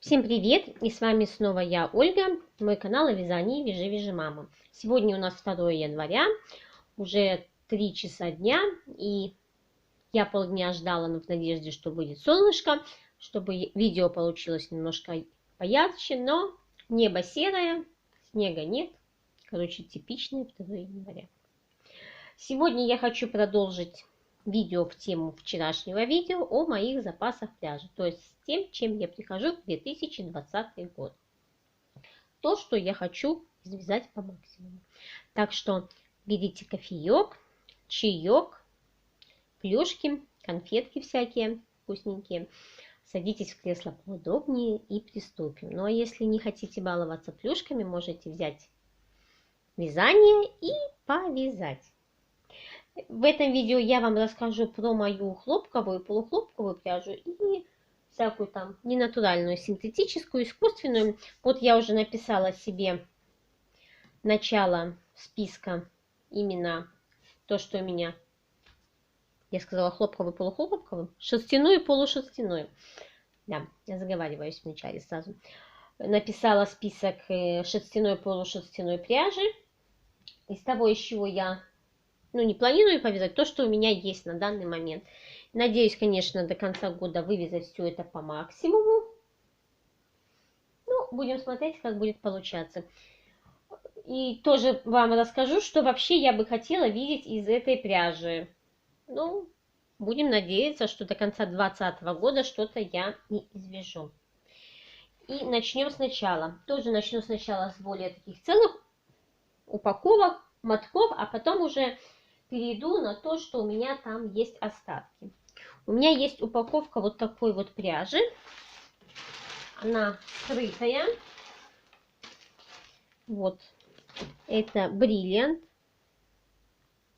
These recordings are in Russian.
Всем привет! И с вами снова я, Ольга, мой канал о вязании «Вяжи мама». Сегодня у нас 2 января, уже 3 часа дня, и я полдня ждала, но в надежде, что будет солнышко, чтобы видео получилось немножко поярче, но небо серое, снега нет. Короче, типичное 2 января. Сегодня я хочу продолжить видео в тему вчерашнего видео о моих запасах пряжи, то есть с тем, чем я прихожу в 2020 год. То, что я хочу связать по максимуму. Так что берите кофеек, чаек, плюшки, конфетки всякие вкусненькие. Садитесь в кресло поудобнее и приступим. Ну а если не хотите баловаться плюшками, можете взять вязание и повязать. В этом видео я вам расскажу про мою хлопковую, полухлопковую пряжу и всякую там ненатуральную, синтетическую, искусственную. Вот я уже написала себе начало списка, именно то, что у меня, я сказала хлопковую, полухлопковую, шерстяную, полушерстяную. Да, я заговариваюсь в начале сразу. Написала список шерстяной, полушерстяной пряжи. Из того, из чего я не планирую повязать, то, что у меня есть на данный момент. Надеюсь, конечно, до конца года вывязать все это по максимуму. Ну, будем смотреть, как будет получаться. И тоже вам расскажу, что вообще я бы хотела видеть из этой пряжи. Ну, будем надеяться, что до конца 2020 года что-то я не извяжу. И начнем сначала. Тоже начну сначала с более таких целых упаковок, мотков, а потом уже перейду на то, что у меня там есть остатки. У меня есть упаковка вот такой вот пряжи. Она скрытая. Вот. Это бриллиант.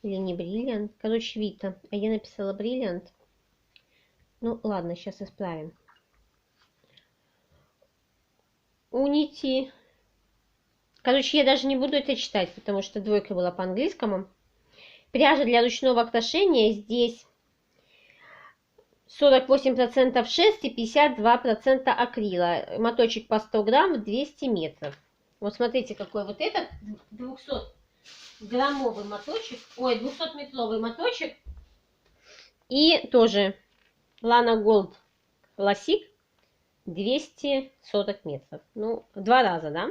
Или не бриллиант. Короче, Вита. А я написала бриллиант. Ну, ладно, сейчас исправим. Унити. Короче, я даже не буду это читать, потому что двойка была по-английскому. Пряжа для ручного крашения здесь 48% шерсти, 52% акрила. Моточек по 100 грамм, 200 метров. Вот смотрите, какой вот этот 200-граммовый моточек. Ой, 200-метровый моточек. И тоже Lana Gold Classic 240 метров. Ну, в 2 раза, да?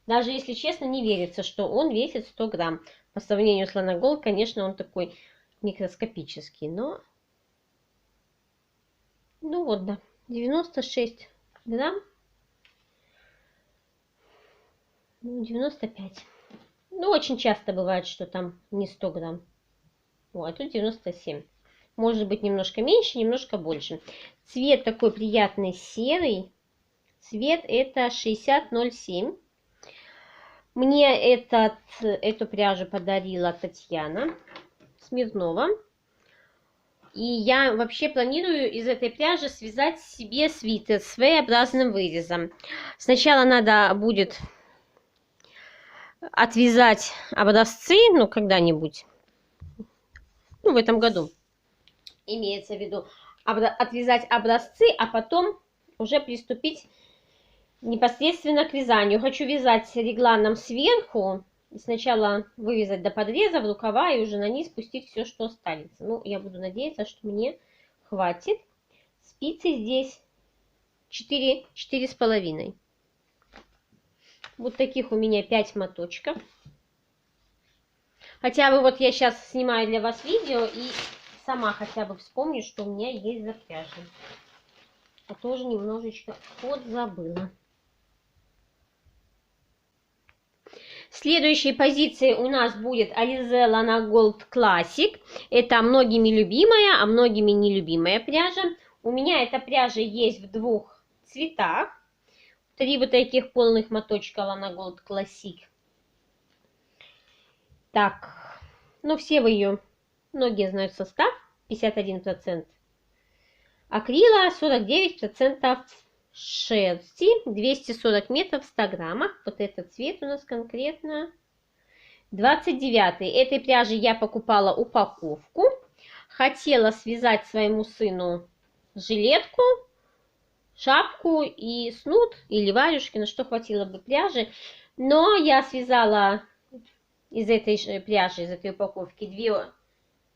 Даже если честно, не верится, что он весит 100 грамм. По сравнению с Lana Gold, конечно, он такой микроскопический, но... Ну вот, да, 96 грамм, 95. Ну, очень часто бывает, что там не 100 грамм. О, а тут 97. Может быть, немножко меньше, немножко больше. Цвет такой приятный серый. Цвет это 6007. Мне эту пряжу подарила Татьяна Смирнова. И я вообще планирую из этой пряжи связать себе свитер с V-образным вырезом. Сначала надо будет отвязать образцы, ну, когда-нибудь, ну, в этом году, имеется в виду, отвязать образцы, а потом уже приступить непосредственно к вязанию. Хочу вязать регланом сверху. Сначала вывязать до подреза в рукава и уже на низ спустить все, что останется. Ну, я буду надеяться, что мне хватит. Спицы здесь 4,5. Вот таких у меня 5 моточков. Хотя бы вот я сейчас снимаю для вас видео и сама хотя бы вспомню, что у меня есть за пряжа. А тоже немножечко подзабыла. Следующей позицией у нас будет Alize Lana Gold Classic. Это многими любимая, а многими нелюбимая пряжа. У меня эта пряжа есть в 2 цветах. 3 вот таких полных моточка Lana Gold Classic. Так, ну все вы ее, многие знают состав. 51% акрила, 49% шерсти, 240 метров в 100 граммах. Вот этот цвет у нас конкретно 29. Этой пряжи я покупала упаковку. Хотела связать своему сыну жилетку, шапку и снуд или варежки, на что хватило бы пряжи. Но я связала из этой пряжи, из этой упаковки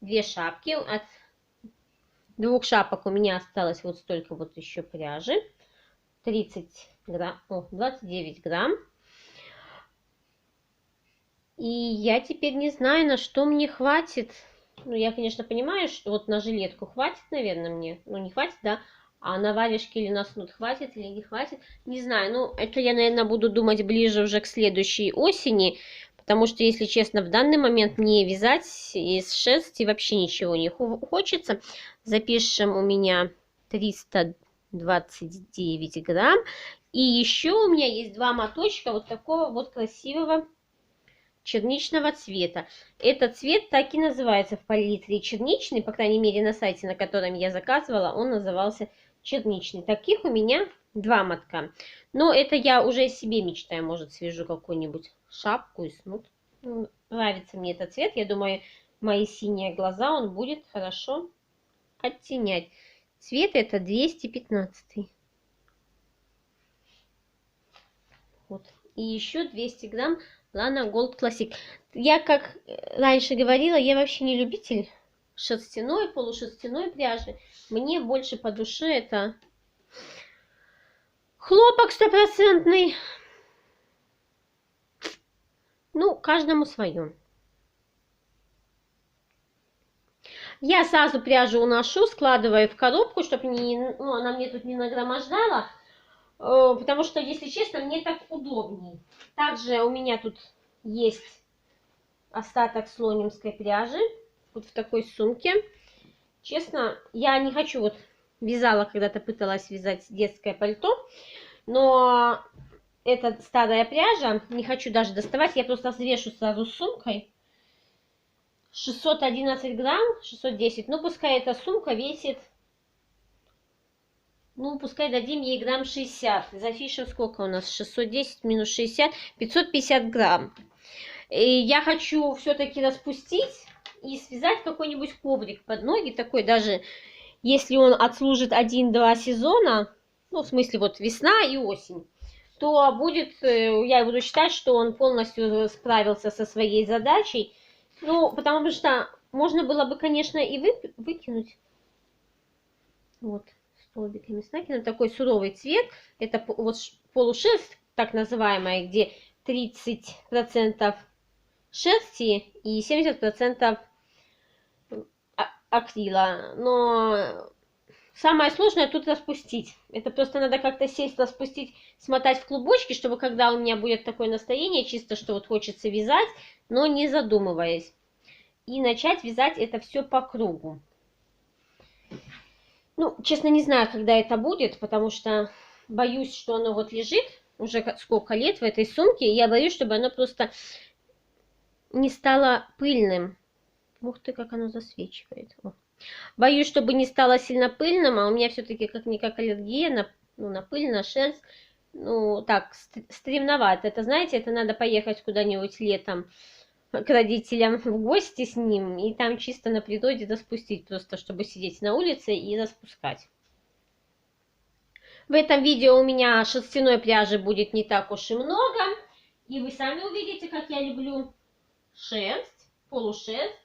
две шапки. От 2 шапок у меня осталось вот столько вот еще пряжи. 30 грамм, 29 грамм. И я теперь не знаю, на что мне хватит. Ну, я, конечно, понимаю, что вот на жилетку хватит, наверное, мне. Ну, не хватит, да. А на варежки или на снуд хватит или не хватит, не знаю. Ну, это я, наверное, буду думать ближе уже к следующей осени. Потому что, если честно, в данный момент мне вязать из шерсти вообще ничего не хочется. Запишем, у меня 329 грамм. И еще у меня есть 2 моточка вот такого вот красивого черничного цвета. Этот цвет так и называется в палитре черничный, по крайней мере на сайте, на котором я заказывала, он назывался черничный. Таких у меня 2 мотка. Но это я уже себе мечтаю, может свяжу какую-нибудь шапку и снуд. Нравится мне этот цвет, я думаю, мои синие глаза он будет хорошо оттенять. Цвет это 215. Вот. И еще 200 грамм Lana Gold Classic. Я, как раньше говорила, я вообще не любитель шерстяной, полушерстяной пряжи. Мне больше по душе это хлопок 100%. Ну, каждому свое. Я сразу пряжу уношу, складываю в коробку, чтобы она мне тут не нагромождала. Потому что, если честно, мне так удобней. Также у меня тут есть остаток слонимской пряжи. Вот в такой сумке. Честно, я не хочу, вот вязала, когда-то пыталась вязать детское пальто. Но это старая пряжа, не хочу даже доставать. Я просто взвешу сразу с сумкой. 611 грамм, 610. Ну, пускай эта сумка весит... Ну, пускай дадим ей грамм 60. Запишем, сколько у нас? 610 минус 60, 550 грамм. И я хочу все-таки распустить и связать какой-нибудь коврик под ноги. Такой даже, если он отслужит 1-2 сезона, ну, в смысле, вот весна и осень, то будет, я буду считать, что он полностью справился со своей задачей. Ну, потому что можно было бы, конечно, и выкинуть. Вот. Столбиками с накидом. Такой суровый цвет. Это вот полушерсть, так называемая, где 30% шерсти и 70% акрила. Но самое сложное тут распустить. Это просто надо как-то сесть, распустить, смотать в клубочки, чтобы когда у меня будет такое настроение, чисто что вот хочется вязать, но не задумываясь. И начать вязать это все по кругу. Ну, честно, не знаю, когда это будет, потому что боюсь, что оно вот лежит уже сколько лет в этой сумке, и я боюсь, чтобы оно просто не стало пыльным. Ух ты, как оно засвечивает. О. Боюсь, чтобы не стало сильно пыльным, а у меня все-таки как-никак аллергия на пыль, на шерсть. Ну, так, стремновато. Это, знаете, это надо поехать куда-нибудь летом к родителям в гости с ним, и там чисто на природе распустить, просто чтобы сидеть на улице и распускать. В этом видео у меня шерстяной пряжи будет не так уж и много, и вы сами увидите, как я люблю шерсть, полушерсть,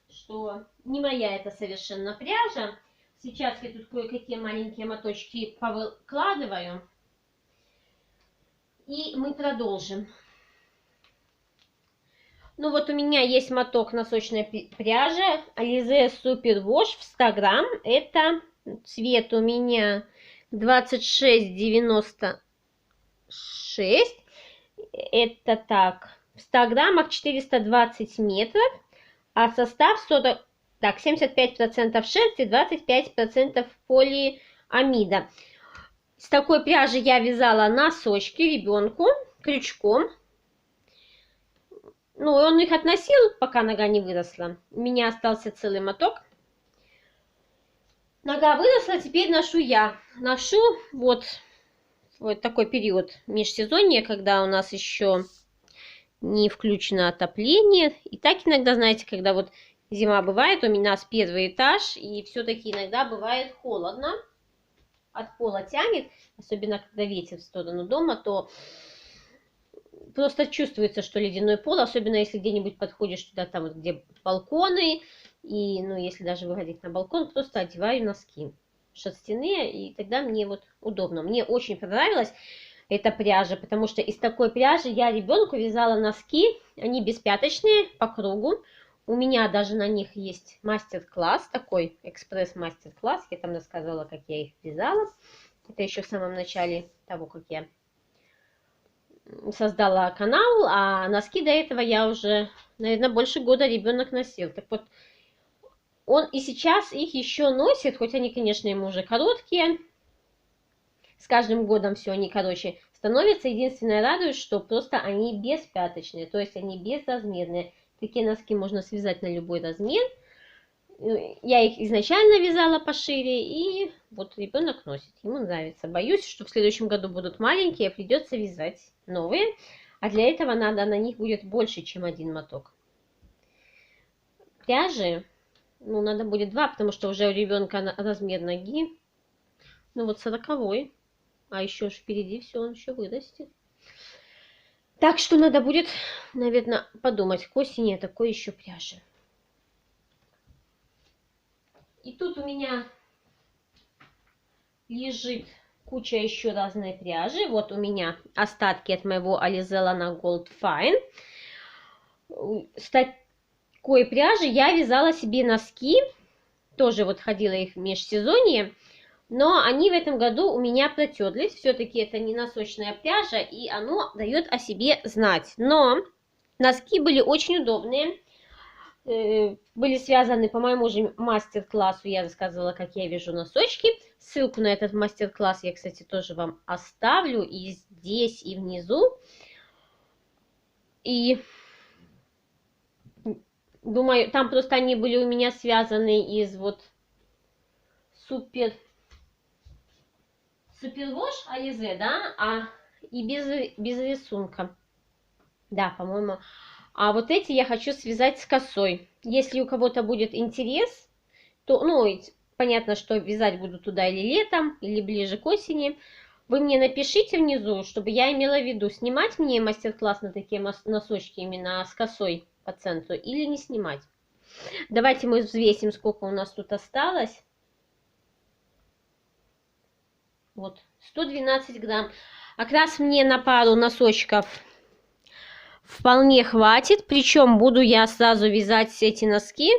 что не моя это совершенно пряжа. Сейчас я тут кое-какие маленькие моточки повыкладываю, и мы продолжим. Ну вот у меня есть моток носочной пряжи Alize Super Wash в 100 грамм. Это цвет у меня 2696. Это так, в 100 граммах 420 метров, а состав 75% шерсти, 25% полиамида. С такой пряжи я вязала носочки ребенку крючком. Ну, он их относил, пока нога не выросла. У меня остался целый моток. Нога выросла, теперь ношу я. Ношу вот такой период межсезонья, когда у нас еще не включено отопление. И так иногда, знаете, когда вот зима бывает, у нас первый этаж, и все-таки иногда бывает холодно. от пола тянет, особенно когда ветер в сторону дома, то просто чувствуется, что ледяной пол, особенно если где-нибудь подходишь туда, там вот где балконы, и, ну, если даже выходить на балкон, просто одеваю носки шерстяные, и тогда мне вот удобно. Мне очень понравилась эта пряжа, потому что из такой пряжи я ребенку вязала носки, они беспяточные, по кругу. У меня даже на них есть мастер-класс, такой экспресс-мастер-класс, я там рассказывала, как я их вязала. Это еще в самом начале того, как я создала канал, а носки до этого я уже, наверное, больше года ребенок носил. Так вот, он и сейчас их еще носит, хоть они, конечно, ему уже короткие. С каждым годом все они короче становятся. Единственное радует, что просто они беспяточные, то есть они безразмерные. Такие носки можно связать на любой размер. Я их изначально вязала пошире, и вот ребенок носит, ему нравится. Боюсь, что в следующем году будут маленькие, придется вязать новые, а для этого надо на них будет больше, чем один моток. Пряжи, ну, надо будет 2, потому что уже у ребенка размер ноги, ну, вот 40-й, а еще впереди все, он еще вырастет. Так что надо будет, наверное, подумать, к осени такой еще пряжи. И тут у меня лежит куча еще разной пряжи. Вот у меня остатки от моего Alize Lana Gold Fine. С такой пряжи я вязала себе носки. Тоже вот ходила их в межсезонье. Но они в этом году у меня протерлись. Все-таки это не носочная пряжа, и оно дает о себе знать. Но носки были очень удобные. Были связаны по моему же мастер-классу, я рассказывала, как я вяжу носочки. Ссылку на этот мастер-класс я, кстати, тоже вам оставлю и здесь, и внизу. И думаю, там просто они были у меня связаны из вот Супервош Alize, да, и без рисунка. Да, по-моему. А вот эти я хочу связать с косой. Если у кого-то будет интерес, то, ну, понятно, что вязать буду туда или летом, или ближе к осени. Вы мне напишите внизу, чтобы я имела в виду, снимать мне мастер-класс на такие носочки именно с косой по центру или не снимать. Давайте мы взвесим, сколько у нас тут осталось. Вот, 112 грамм. Как раз мне на пару носочков вполне хватит. Причем буду я сразу вязать эти носки.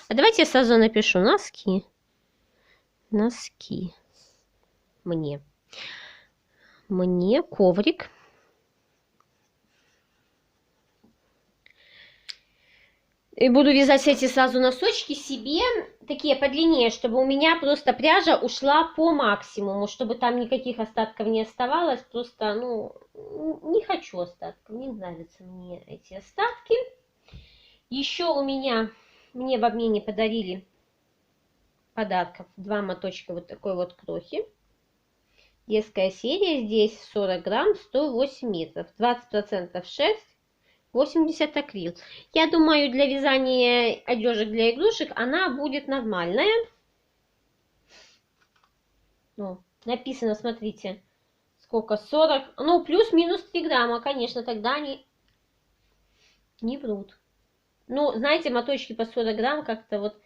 А давайте я сразу напишу носки. Носки. Мне коврик. И буду вязать эти сразу носочки себе, такие подлиннее, чтобы у меня просто пряжа ушла по максимуму, чтобы там никаких остатков не оставалось. Просто, ну, не хочу остатков, не нравятся мне эти остатки. Еще у меня, мне в обмене подарили подарков 2 моточка вот такой вот крохи. Детская серия, здесь 40 грамм, 108 метров, 20% шерсть, 80 акрил. Я думаю, для вязания одежек для игрушек она будет нормальная. Ну, написано, смотрите, сколько, 40, ну, плюс-минус 3 грамма, конечно, тогда они не врут. Ну, знаете, моточки по 40 грамм как-то вот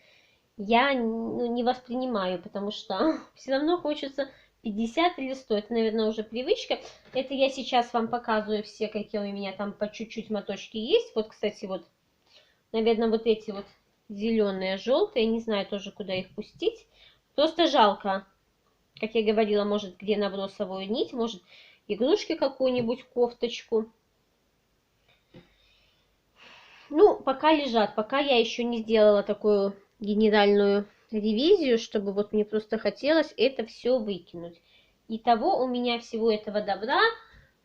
я не воспринимаю, потому что все равно хочется 50 или 100. Это, наверное, уже привычка. Это я сейчас вам показываю все, какие у меня там по чуть-чуть моточки есть. Вот, кстати, вот, наверное, вот эти вот зеленые, желтые. Не знаю тоже, куда их пустить. Просто жалко. Как я говорила, может, где на бросовую нить, может, игрушки какую-нибудь, кофточку. Ну, пока лежат. Пока я еще не сделала такую генеральную ревизию, чтобы вот мне просто хотелось это все выкинуть. Итого у меня всего этого добра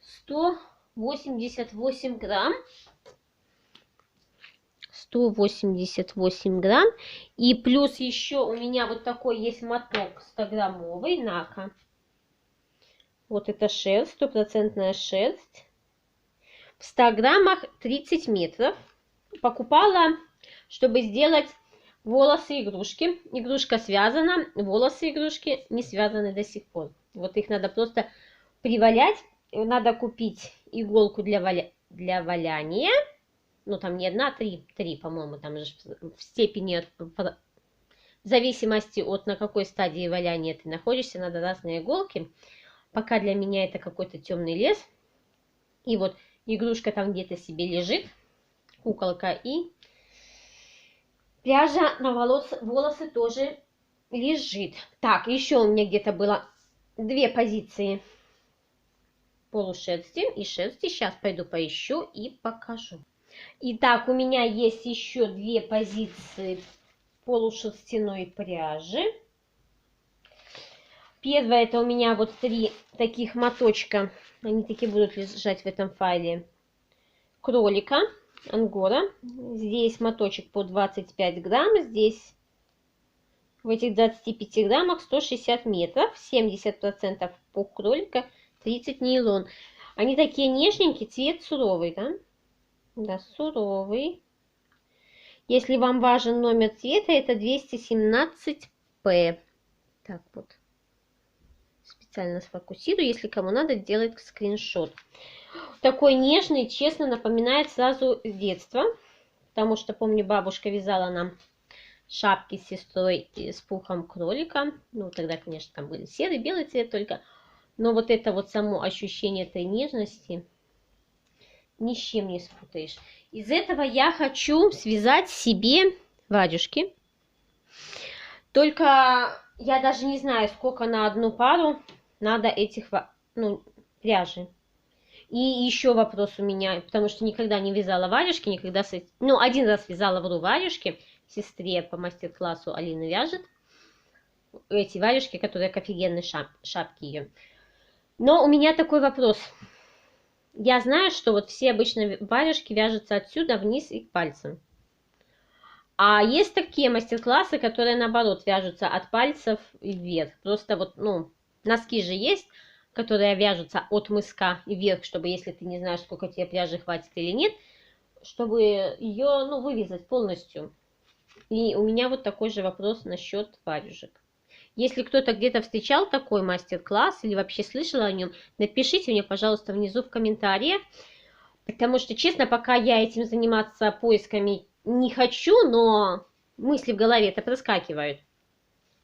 188 грамм. 188 грамм. И плюс еще у меня вот такой есть моток 100-граммовый. На-ка. Вот это шерсть, 100% шерсть. В 100 граммах 30 метров. Покупала, чтобы сделать волосы игрушки. Игрушка связана, волосы игрушки не связаны до сих пор. Вот их надо просто привалять. Надо купить иголку для валяния. Ну, там не одна, три, по-моему, там же в степени, в зависимости от на какой стадии валяния ты находишься, надо разные иголки. Пока для меня это какой-то темный лес. И вот игрушка там где-то себе лежит, куколка, и пряжа на волосы тоже лежит. Так, еще у меня где-то было 2 позиции полушерсти и шерсти. Сейчас пойду поищу и покажу. Итак, у меня есть еще 2 позиции полушерстяной пряжи. Первое, это у меня вот 3 таких моточка. Они такие будут лежать в этом файле. Кролика, ангора. Здесь моточек по 25 грамм. Здесь в этих 25 граммах 160 метров. 70% пух кролика, 30 нейлон. Они такие нежненькие, цвет суровый, да? Да, суровый. Если вам важен номер цвета, это 217P. Так вот. Специально сфокусирую. Если кому надо, делать скриншот. Такой нежный, честно, напоминает сразу детство. Потому что, помню, бабушка вязала нам шапки с сестрой с пухом кролика. Ну, тогда, конечно, там были серый, белый цвет только. Но вот это вот само ощущение этой нежности ни с чем не спутаешь. Из этого я хочу связать себе варежки. Только я даже не знаю, сколько на одну пару надо этих пряжи. И еще вопрос у меня, потому что никогда не вязала варежки, никогда... Ну, один раз вязала варежки сестре по мастер-классу, Алина вяжет. Эти варежки, которые как офигенные шапки ее. Но у меня такой вопрос. Я знаю, что вот все обычно варежки вяжутся отсюда вниз и к пальцам. А есть такие мастер-классы, которые наоборот вяжутся от пальцев вверх. Просто вот, ну, носки же есть, которые вяжутся от мыска вверх, чтобы, если ты не знаешь, сколько тебе пряжи хватит или нет, чтобы ее, ну, вывязать полностью. И у меня вот такой же вопрос насчет варежек. Если кто-то где-то встречал такой мастер-класс или вообще слышал о нем, напишите мне, пожалуйста, внизу в комментариях. Потому что, честно, пока я этим заниматься поисками не хочу, но мысли в голове-то проскакивают.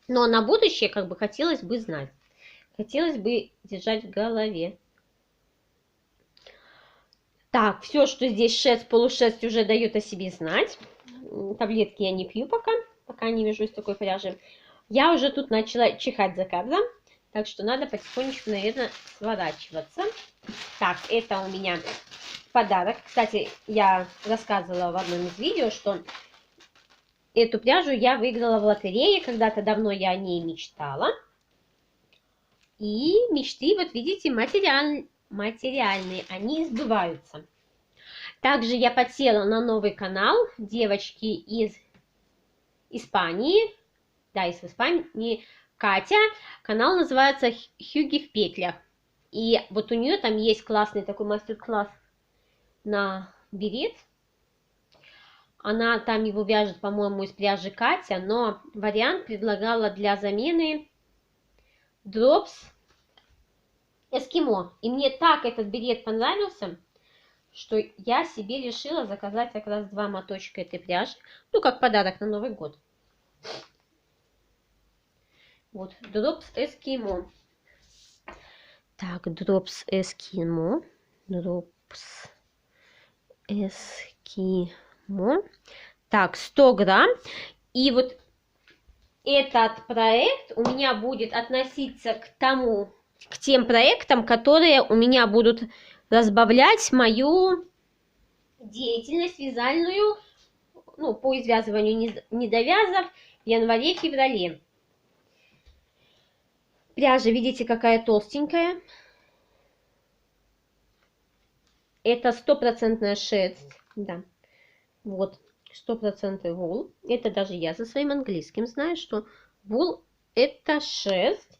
Но на будущее как бы хотелось бы знать. Хотелось бы держать в голове. Так, все, что здесь шерсть, полушерсть уже дает о себе знать. Таблетки я не пью пока не вяжусь такой пряжи. Я уже тут начала чихать за кадром, так что надо потихонечку, наверное, сворачиваться. Так, это у меня подарок. Кстати, я рассказывала в одном из видео, что эту пряжу я выиграла в лотерее. Когда-то давно я о ней мечтала. И мечты, вот видите, материальные, они сбываются. Также я подсела на новый канал девочки из Испании. Да, из Испании. Катя. Канал называется «Хюги в петлях». И вот у нее там есть классный такой мастер-класс на берет. Она там его вяжет, по-моему, из пряжи Катя, но вариант предлагала для замены Drops Эскимо. И мне так этот берет понравился, что я себе решила заказать как раз 2 моточка этой пряжи. Ну, как подарок на Новый год. Вот, Drops Эскимо. Так, Drops Эскимо. Drops Эскимо. Так, 100 грамм. И вот этот проект у меня будет относиться к тем проектам, которые у меня будут разбавлять мою деятельность вязальную, ну, по извязыванию недовязов в январе-феврале. Пряжа, видите, какая толстенькая. Это 100% шерсть, да. Вот, 100% вул. Это даже я за своим английским знаю, что вул это шерсть.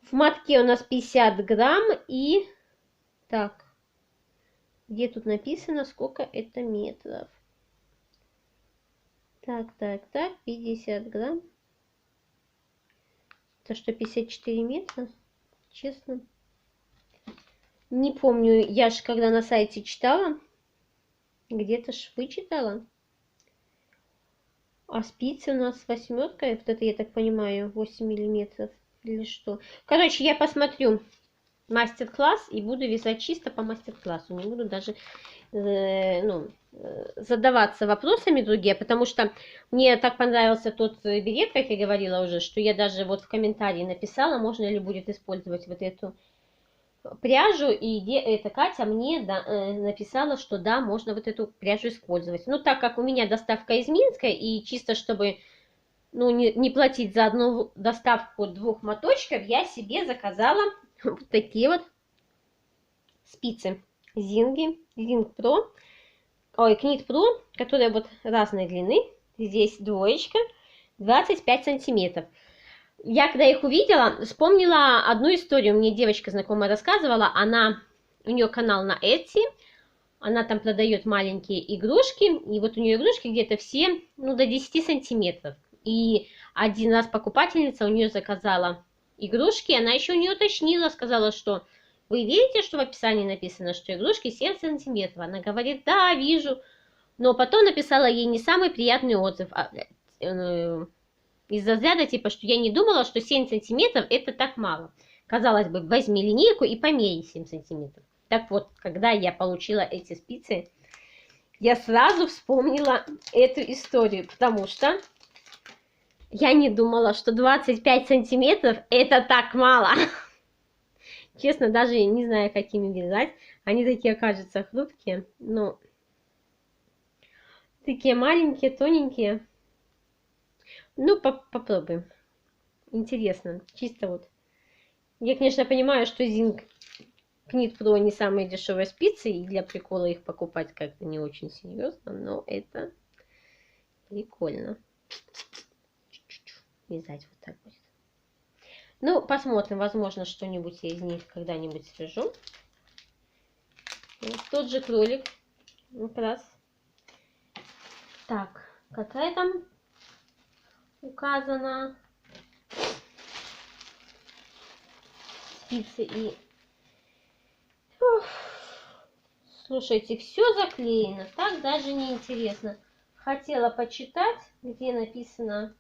В мотке у нас 50 грамм и... Так, где тут написано, сколько это метров? Так, 50 грамм. Это что, 54 метра? Честно. Не помню, я же когда на сайте читала, где-то ж вычитала. А спицы у нас 8, вот это, я так понимаю, 8 миллиметров или что. Короче, я посмотрю мастер-класс и буду вязать чисто по мастер-классу. Не буду даже задаваться вопросами другие, потому что мне так понравился тот берет, как я говорила уже, что я даже вот в комментарии написала, можно ли будет использовать вот эту пряжу, и эта Катя мне написала, что да, можно вот эту пряжу использовать. Ну, так как у меня доставка из Минска, и чисто чтобы не платить за одну доставку 2 моточков, я себе заказала вот такие вот спицы Зинги, Зинг Про, Knit Pro, которые вот разной длины. Здесь двоечка, 25 сантиметров. Я когда их увидела, вспомнила одну историю. Мне девочка знакомая рассказывала, у нее канал на Etsy, она там продает маленькие игрушки, и вот у нее игрушки где-то все, до 10 сантиметров. И один раз покупательница у нее заказала игрушки, она еще не уточнила, сказала, что вы видите, что в описании написано, что игрушки 7 сантиметров. Она говорит, да, вижу, но потом написала ей не самый приятный отзыв, из разряда типа, что я не думала, что 7 сантиметров это так мало. Казалось бы, возьми линейку и померяй 7 сантиметров. Так вот, когда я получила эти спицы, я сразу вспомнила эту историю, потому что я не думала, что 25 сантиметров это так мало. Честно, даже не знаю, какими вязать. Они такие, кажется, хрупкие, но такие маленькие, тоненькие. Ну, попробуем. Интересно, чисто вот. Я, конечно, понимаю, что Zing Knit Pro не самые дешевые спицы, и для прикола их покупать как-то не очень серьезно, но это прикольно. Вязать вот так будет. Ну, посмотрим, возможно, что-нибудь я из них когда-нибудь свяжу. Вот тот же кролик. Вот раз. Так, какая там указана спицы и... Слушайте, все заклеено, так даже не интересно. Хотела почитать, где написано,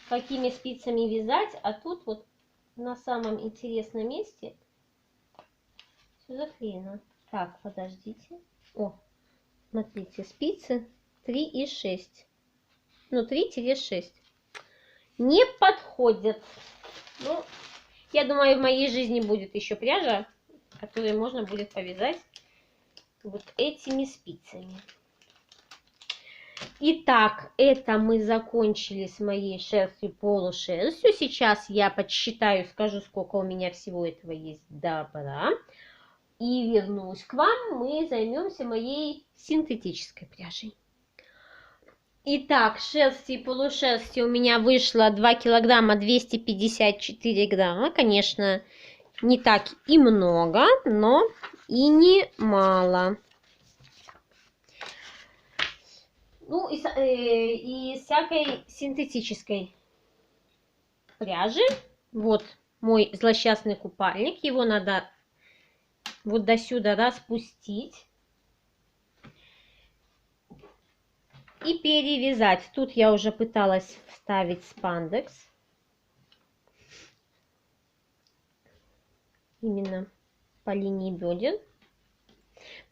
какими спицами вязать, а тут вот на самом интересном месте все заклеено. Так, подождите. О, смотрите, спицы 3 и 6. Ну, 3-6. Не подходят. Ну, я думаю, в моей жизни будет еще пряжа, которую можно будет повязать вот этими спицами. Итак, это мы закончили с моей шерстью, полушерстью. Сейчас я подсчитаю, скажу, сколько у меня всего этого есть добра. И вернусь к вам, мы займемся моей синтетической пряжей. Итак, шерсти и полушерсти у меня вышло 2 килограмма 254 грамма. Конечно, не так и много, но и не мало. Ну, и всякой синтетической пряжи. Вот мой злосчастный купальник. Его надо вот до сюда распустить и перевязать. Тут я уже пыталась вставить спандекс. Именно по линии бедер.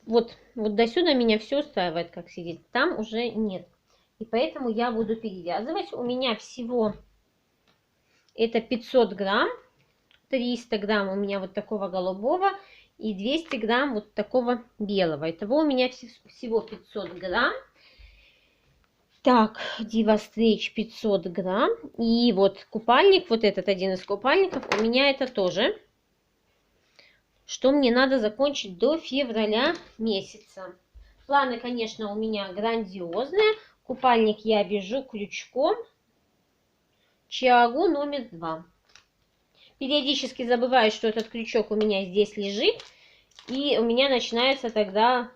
Вот до сюда меня все устраивает, как сидит. Там уже нет. И поэтому я буду перевязывать. У меня всего это 500 грамм. 300 грамм у меня вот такого голубого. И 200 грамм вот такого белого. Итого у меня всего 500 грамм. Так, Diva Stretch 500 грамм. И вот купальник, вот этот один из купальников, у меня это тоже. Что мне надо закончить до февраля месяца. Планы, конечно, у меня грандиозные. Купальник я вяжу крючком Чиагу номер 2. Периодически забываю, что этот крючок у меня здесь лежит. И у меня начинается тогда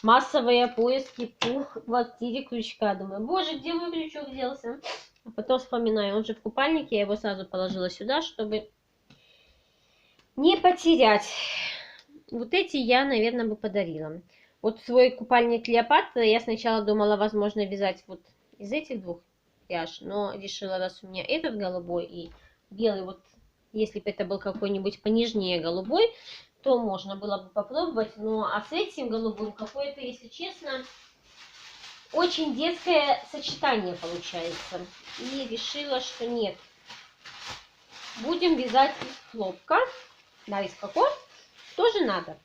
массовые поиски по квартире крючка. Думаю, боже, где мой крючок делся? А потом вспоминаю, он же в купальнике, я его сразу положила сюда, чтобы не потерять. Вот эти я, наверное, бы подарила. Вот свой купальник Клеопатра я сначала думала, возможно, вязать вот из этих двух пряж, но решила, раз у меня этот голубой и белый, вот если бы это был какой-нибудь понежнее голубой, то можно было бы попробовать. Ну, а с этим голубым какое-то, если честно, очень детское сочетание получается. И решила, что нет. Будем вязать из хлопка. Да, из какого? Тоже надо.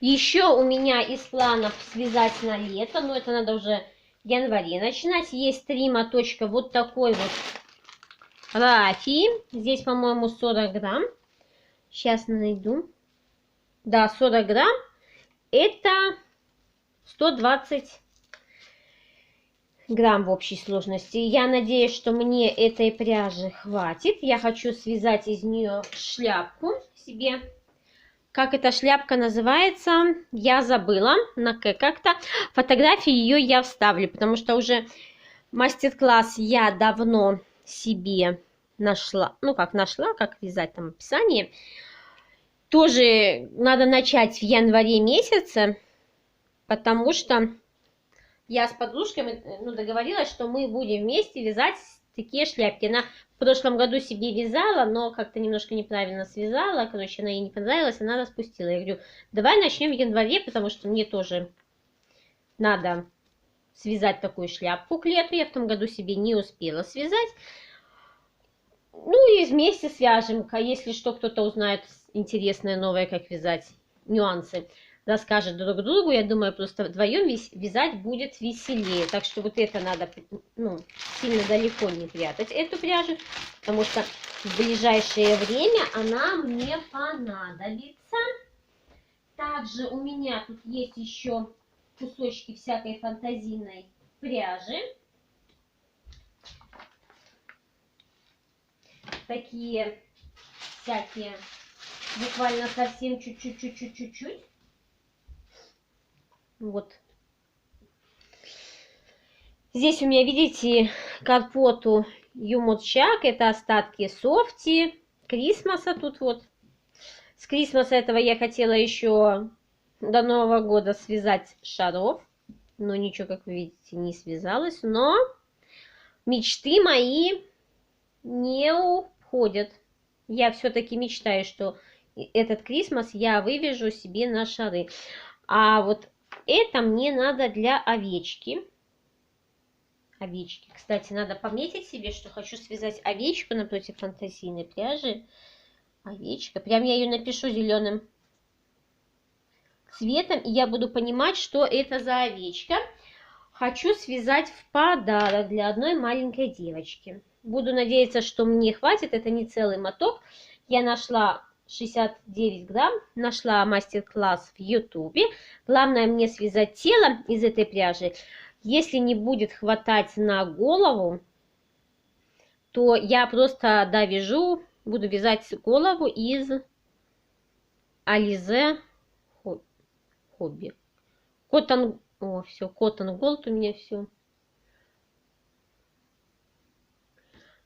Еще у меня из планов связать на лето, но это надо уже в январе начинать. Есть 3 моточка вот такой вот рафии. Здесь, по-моему, 40 грамм. Сейчас найду. Да, 40 грамм. Это 120 грамм в общей сложности. Я надеюсь, что мне этой пряжи хватит. Я хочу связать из нее шляпку себе. Как эта шляпка называется, я забыла. На как-то фотографии ее я вставлю, потому что уже мастер-класс я давно себе нашла. Ну, как нашла, как вязать там описание. Тоже надо начать в январе месяце, потому что я с подружками договорилась, что мы будем вместе вязать такие шляпки. Она в прошлом году себе вязала, но как-то немножко неправильно связала. Короче, она ей не понравилась, она распустила. Я говорю, давай начнем в январе, потому что мне тоже надо связать такую шляпку к лету. Я в том году себе не успела связать. Ну и вместе свяжем. Если что, кто-то узнает интересное, новое, как вязать, нюансы, расскажет друг другу. Я думаю, просто вдвоем вязать будет веселее. Так что вот это надо, сильно далеко не прятать, эту пряжу, потому что в ближайшее время она мне понадобится. Также у меня тут есть еще кусочки всякой фантазийной пряжи. Такие всякие, буквально совсем чуть-чуть. Вот. Здесь у меня, видите, Карпоту Юмотчак. Это остатки софти, Крисмаса тут вот. С Крисмаса этого я хотела еще до Нового года связать шаров. Но ничего, как вы видите, не связалось. Но мечты мои не уходят. Я все-таки мечтаю, что этот Крисмас я вывяжу себе на шары. А вот это мне надо для овечки. Овечки. Кстати, надо пометить себе, что хочу связать овечку напротив фантазийной пряжи. Овечка. Прям я ее напишу зеленым цветом, и я буду понимать, что это за овечка. Хочу связать в подарок для одной маленькой девочки. Буду надеяться, что мне хватит. Это не целый моток. Я нашла 69 грамм. Нашла мастер-класс в Ютубе. Главное мне связать тело из этой пряжи. Если не будет хватать на голову, то я просто довяжу. Буду вязать голову из Alize Hobby. Cotton... О, все, Cotton Gold у меня все.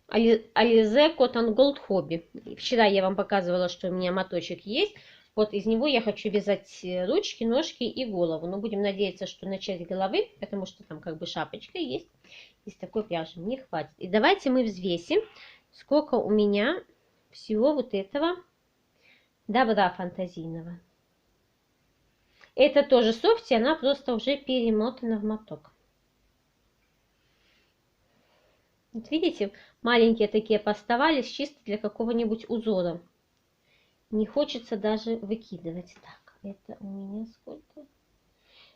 Alize Cotton Gold Hobby. Вчера я вам показывала, что у меня моточек есть. Вот из него я хочу вязать ручки, ножки и голову. Но будем надеяться, что начать головы, потому что там как бы шапочка есть. Из такой пряжи мне хватит. И давайте мы взвесим, сколько у меня всего вот этого добра фантазийного. Это тоже софти, она просто уже перемотана в моток. Вот видите, маленькие такие поставались чисто для какого-нибудь узора. Не хочется даже выкидывать. Так, это у меня сколько?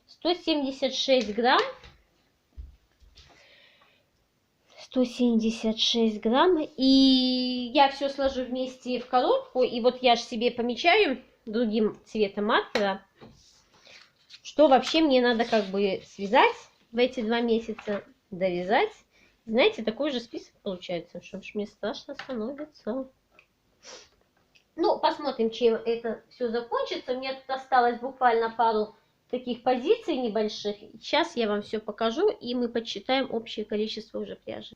176 грамм. 176 грамм. И я все сложу вместе в коробку. И вот я же себе помечаю другим цветом маркера, что вообще мне надо как бы связать в эти 2 месяца, довязать. Знаете, такой же список получается, что ж мне страшно становится. Ну, посмотрим, чем это все закончится. У меня тут осталось буквально пару таких позиций небольших. Сейчас я вам все покажу, и мы подсчитаем общее количество уже пряжи.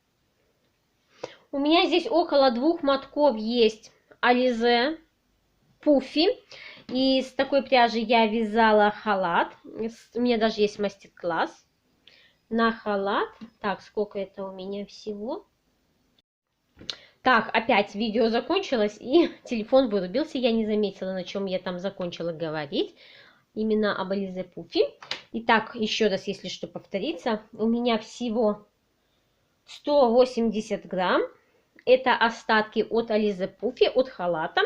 У меня здесь около 2 мотков есть Alize Puffy. И с такой пряжи я вязала халат. У меня даже есть мастер-класс на халат. Так, сколько это у меня всего? Так, опять видео закончилось, и телефон вырубился. Я не заметила, на чем я там закончила говорить. Именно об Alize Puffy. Итак, еще раз, если что, повториться. У меня всего 180 грамм. Это остатки от Alize Puffy, от халата.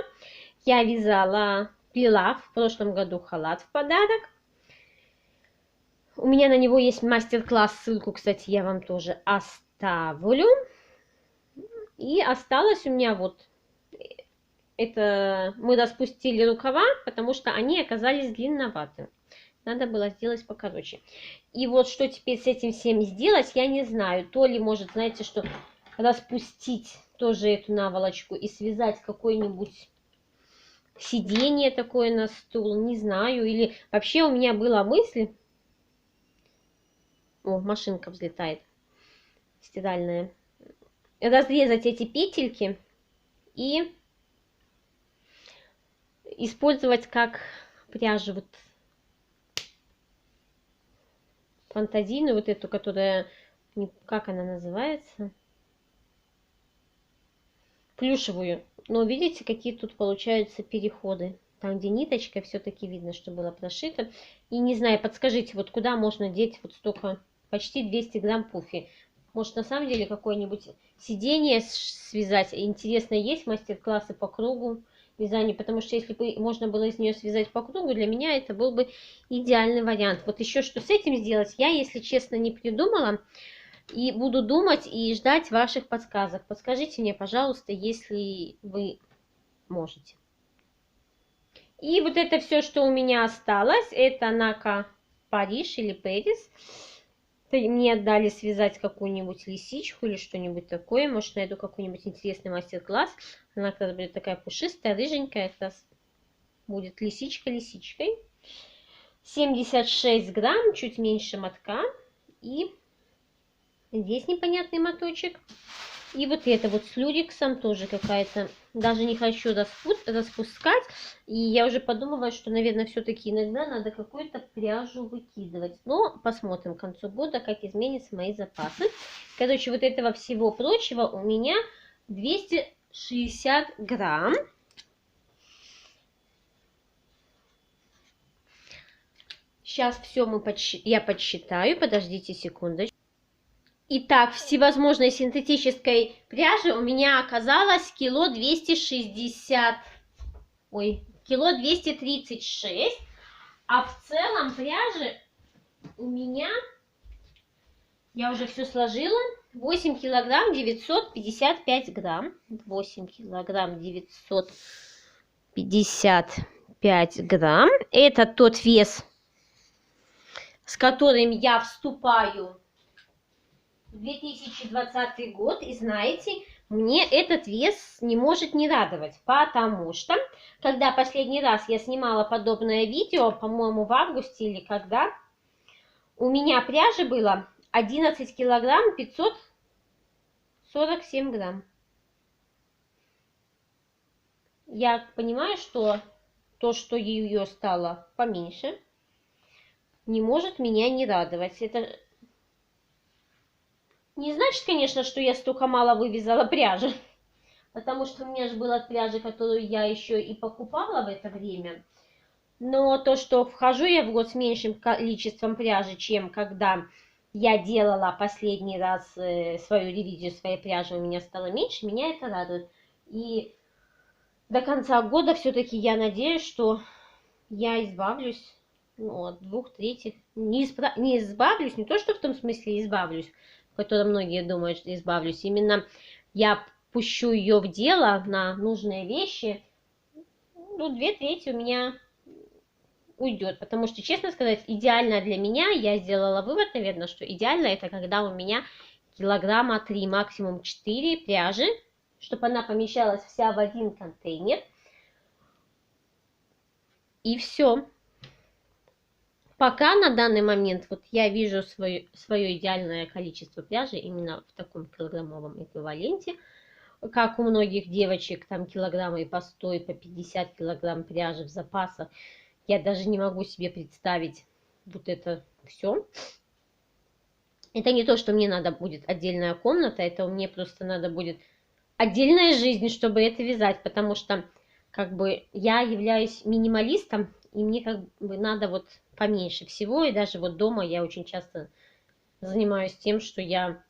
Я вязала, плела в прошлом году халат в подарок. У меня на него есть мастер-класс. Ссылку, кстати, я вам тоже оставлю. И осталось у меня вот это, мы распустили рукава, потому что они оказались длинноваты. Надо было сделать покороче. И вот что теперь с этим всем сделать, я не знаю. То ли, может, знаете, что распустить тоже эту наволочку и связать какой-нибудь сиденье такое на стул, не знаю. Или вообще у меня была мысль... О, машинка взлетает, стиральная. Разрезать эти петельки и использовать как пряжу вот фантазийную, вот эту, которая, как она называется, плюшевую. Но видите, какие тут получаются переходы. Там, где ниточка, все-таки видно, что было прошито. И не знаю, подскажите, вот куда можно деть вот столько, почти 200 грамм пуфи. Может, на самом деле какое-нибудь сиденье связать. Интересно, есть мастер-классы по кругу вязания, потому что если бы можно было из нее связать по кругу, для меня это был бы идеальный вариант. Вот еще что с этим сделать, я, если честно, не придумала. И буду думать и ждать ваших подсказок. Подскажите мне, пожалуйста, если вы можете. И вот это все, что у меня осталось, это Нака Париж или Пэрис. Мне отдали связать какую-нибудь лисичку или что-нибудь такое. Может, найду какой-нибудь интересный мастер-класс. Она как раз будет такая пушистая, рыженькая. Как раз будет лисичка лисичкой. 76 грамм, чуть меньше мотка. И здесь непонятный моточек. И вот это вот с люрексом тоже какая-то. Даже не хочу распускать. И я уже подумала, что, наверное, все-таки иногда надо какую-то пряжу выкидывать. Но посмотрим к концу года, как изменятся мои запасы. Короче, вот этого всего прочего у меня 260 грамм. Сейчас все я подсчитаю. Подождите секундочку. Итак, всевозможной синтетической пряжи у меня оказалось кило 260, кило 236, а в целом пряжи у меня, я уже все сложила, 8 килограмм 955 грамм, 8 килограмм 955 грамм, это тот вес, с которым я вступаю в 2020 год, и знаете, мне этот вес не может не радовать, потому что, когда последний раз я снимала подобное видео, по-моему, в августе или когда, у меня пряжи было 11 килограмм 547 грамм. Я понимаю, что то, что ее стало поменьше, не может меня не радовать. Это не значит, конечно, что я столько мало вывязала пряжи, потому что у меня же была пряжа, которую я еще и покупала в это время. Но то, что вхожу я в год с меньшим количеством пряжи, чем когда я делала последний раз свою ревизию своей пряжи, у меня стало меньше, меня это радует. И до конца года все-таки я надеюсь, что я избавлюсь от 2/3. Не избавлюсь, не то, что в том смысле избавлюсь, в котором многие думают, что избавлюсь. Именно я пущу ее в дело на нужные вещи. Ну, 2/3 у меня уйдет. Потому что, честно сказать, идеально для меня, я сделала вывод, наверное, что идеально это когда у меня килограмма 3, максимум 4 пряжи, чтобы она помещалась вся в один контейнер. И все. пока на данный момент вот я вижу свое идеальное количество пряжи именно в таком килограммовом эквиваленте, как у многих девочек, там килограммы и по 100, и по 50 килограмм пряжи в запасах. Я даже не могу себе представить вот это все. Это не то, что мне надо будет отдельная комната, это мне просто надо будет отдельная жизнь, чтобы это вязать, потому что как бы я являюсь минималистом, и мне как бы надо вот поменьше всего, и даже вот дома я очень часто занимаюсь тем, что я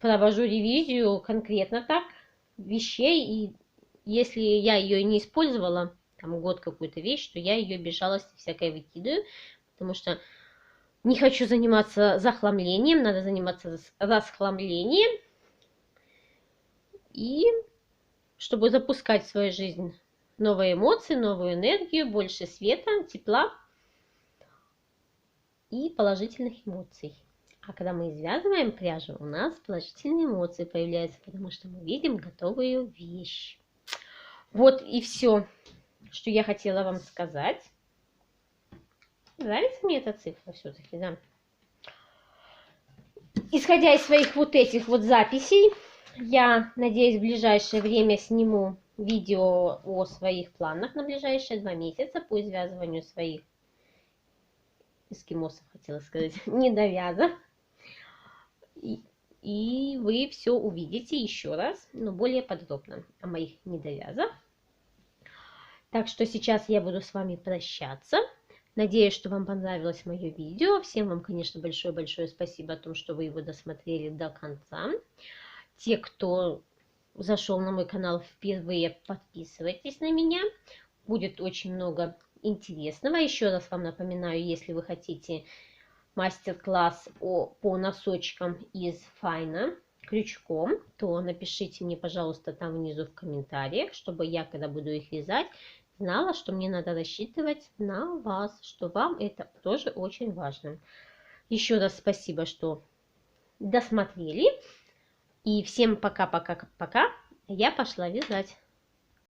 провожу ревизию конкретно так вещей, и если я ее не использовала, там год какую-то вещь, то я ее без жалости всякое выкидываю, потому что не хочу заниматься захламлением, надо заниматься расхламлением, и чтобы запускать в свою жизнь новые эмоции, новую энергию, больше света, тепла и положительных эмоций. А когда мы извязываем пряжу, у нас положительные эмоции появляются, потому что мы видим готовую вещь. Вот и все, что я хотела вам сказать. Нравится мне эта цифра все-таки, да? Исходя из своих вот этих вот записей, я надеюсь, в ближайшее время сниму видео о своих планах на ближайшие 2 месяца по извязыванию своих эскимосов, хотела сказать, недовязов. И вы все увидите еще раз, но более подробно о моих недовязах. Так что сейчас я буду с вами прощаться. Надеюсь, что вам понравилось мое видео. Всем вам, конечно, большое-большое спасибо о том, что вы его досмотрели до конца. Те, кто зашел на мой канал впервые, подписывайтесь на меня. Будет очень много интересного. Еще раз вам напоминаю, если вы хотите мастер-класс по носочкам из файна крючком, то напишите мне, пожалуйста, там внизу в комментариях, чтобы я, когда буду их вязать, знала, что мне надо рассчитывать на вас, что вам это тоже очень важно. Еще раз спасибо, что досмотрели. И всем пока-пока-пока. Я пошла вязать.